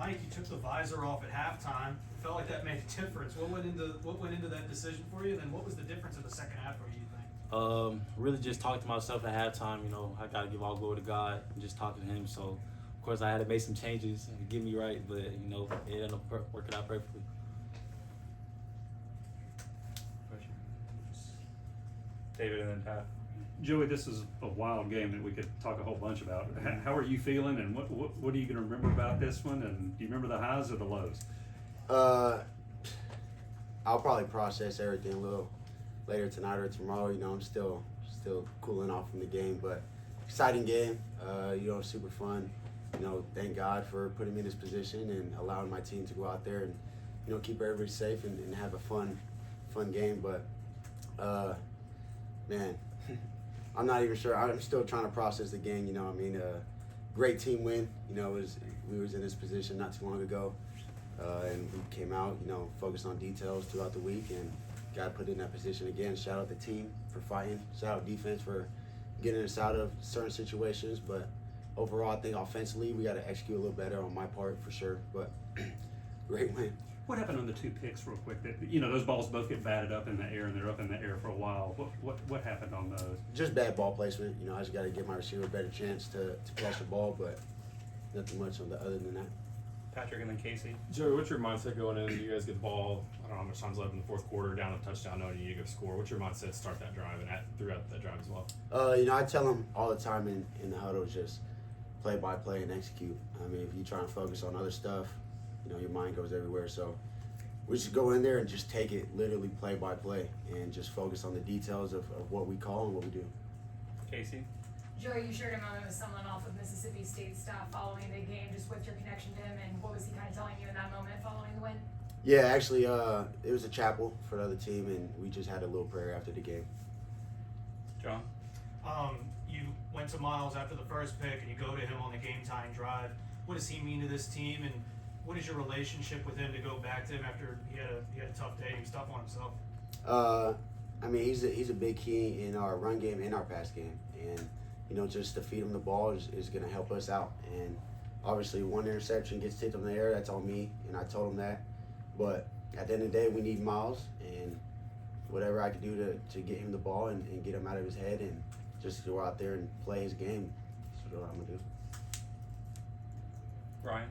Mike, you took the visor off at halftime. It felt like that made a difference. What went into that decision for you? And then what was the difference in the second half for you, think? Really just talk to myself at halftime. I got to give all glory to God and just talking to Him. So, of course, I had to make some changes and get me right, but, it ended up working out perfectly. David and then Pat. Joey, this is a wild game that we could talk a whole bunch about. How are you feeling, and what are you going to remember about this one? And do you remember the highs or the lows? I'll probably process everything a little later tonight or tomorrow. I'm still cooling off from the game, but exciting game. Super fun. Thank God for putting me in this position and allowing my team to go out there and keep everybody safe and have a fun game. But man, I'm not even sure. I'm still trying to process the game. Great team win. We was in this position not too long ago, and we came out. Focused on details throughout the week and got put in that position again. Shout out the team for fighting. Shout out defense for getting us out of certain situations. But overall, I think offensively we got to execute a little better on my part for sure. But great win. What happened on the two picks, real quick? Those balls both get batted up in the air, and they're up in the air for a while. What happened on those? Just bad ball placement. I just got to give my receiver a better chance to catch the ball, but nothing much other than that. Patrick and then Casey. Joey, what's your mindset going in? You guys get the ball, I don't know how much time's left in the fourth quarter, down a touchdown, knowing you need to go score. What's your mindset to start that drive and throughout that drive as well? I tell them all the time in the huddle, just play by play and execute. If you try to focus on other stuff, your mind goes everywhere. So we just go in there and just take it literally play by play and just focus on the details of what we call and what we do. Casey. Joey, you shared a moment with someone off of Mississippi State staff following the game. Just what's your connection to him, and what was he kind of telling you in that moment following the win? Yeah, actually, it was a chapel for the other team, and we just had a little prayer after the game. John. You went to Miles after the first pick, and you go to him on the game-tying drive. What does he mean to this team, and what is your relationship with him to go back to him after he had a tough day? He was tough on himself. He's a big key in our run game and our pass game, and just to feed him the ball is going to help us out. And obviously, one interception gets tipped in the air, that's on me, and I told him that. But at the end of the day, we need Miles, and whatever I can do to get him the ball and get him out of his head and just go out there and play his game, that's what I'm going to do. Ryan.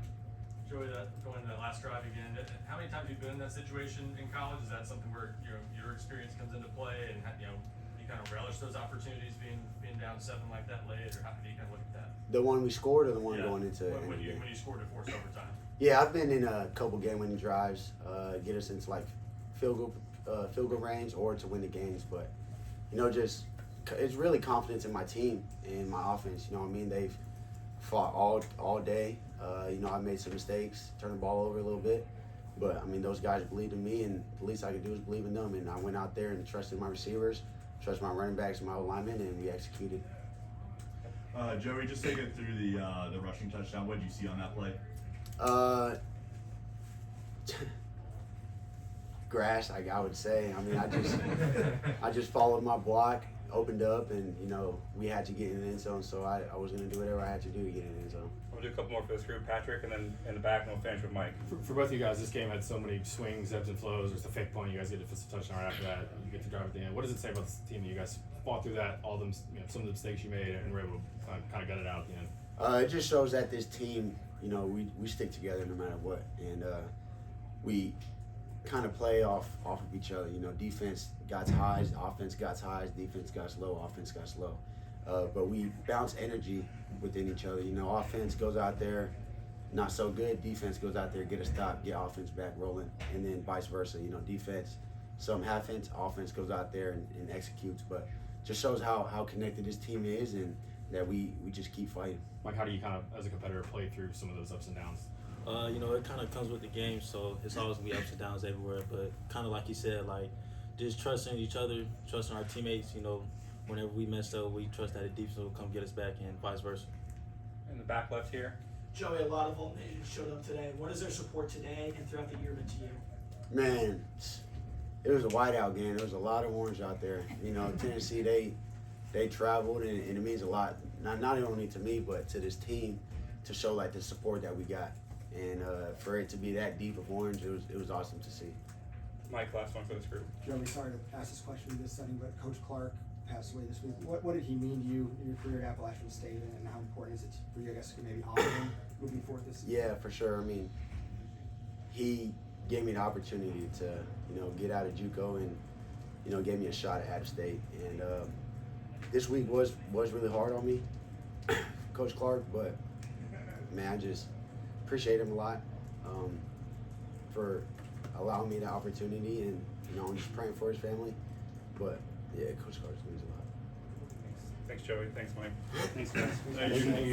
Joey, going to that last drive again, how many times have you been in that situation in college? Is that something where your experience comes into play, and you kind of relish those opportunities being down 7 like that late, or how do you kind of look at that? The one we scored or the one going into when you scored to force overtime? Yeah, I've been in a couple game-winning drives, get us into like field goal range or to win the games. But it's really confidence in my team and my offense. They've fought all day. I made some mistakes, turned the ball over a little bit, but those guys believed in me, and the least I could do is believe in them. And I went out there and trusted my receivers, trusted my running backs and my linemen, and we executed. Joey, just take it through the rushing touchdown. What did you see on that play? Grass, I would say. I just followed my block, opened up, and we had to get in the end zone, so I was going to do whatever I had to do to get in the end zone. We'll do a couple more for this group. Patrick, and then in the back, and we'll finish with Mike. For both of you guys, this game had so many swings, ebbs and flows. There's the fake punt. You guys get a defensive touchdown right after that. You get to drive at the end. What does it say about this team that you guys fought through that, all them, some of the mistakes you made, and were able to kind of gut it out at the end? It just shows that this team, we stick together no matter what, and we kind of play off of each other. Defense got highs, offense got highs, defense got low, offense got low. But we bounce energy within each other. Offense goes out there, not so good. Defense goes out there, get a stop, get offense back rolling, and then vice versa. Defense, some half-inch, offense goes out there and executes. But just shows how connected this team is, and that we just keep fighting. Mike, how do you kind of, as a competitor, play through some of those ups and downs? It kind of comes with the game, so it's always going to be ups and downs everywhere. But kind of like you said, just trusting each other, trusting our teammates. Whenever we messed up, we trust that the defense will come get us back, and vice versa. In the back left here. Joey, a lot of Volt Nation showed up today. What is their support today and throughout the year meant to you? Man, it was a whiteout game. There was a lot of orange out there. Tennessee, they traveled, and it means a lot. Not only to me, but to this team, to show the support that we got. and for it to be that deep of orange, it was awesome to see. Mike, last one for this group. Joey, sorry to ask this question in this setting, but Coach Clark passed away this week. What did he mean to you in your career at Appalachian State, and how important is it for you, I guess, to maybe honor him moving forward this season? Yeah, for sure. I mean, he gave me the opportunity to, get out of JUCO and, gave me a shot at App State. And this week was really hard on me, Coach Clark, but man, I just appreciate him a lot for allowing me the opportunity, and I'm just praying for his family. But yeah, Coach Clark means a lot. Thanks, Joey. Thanks, Mike. Thanks, guys. You-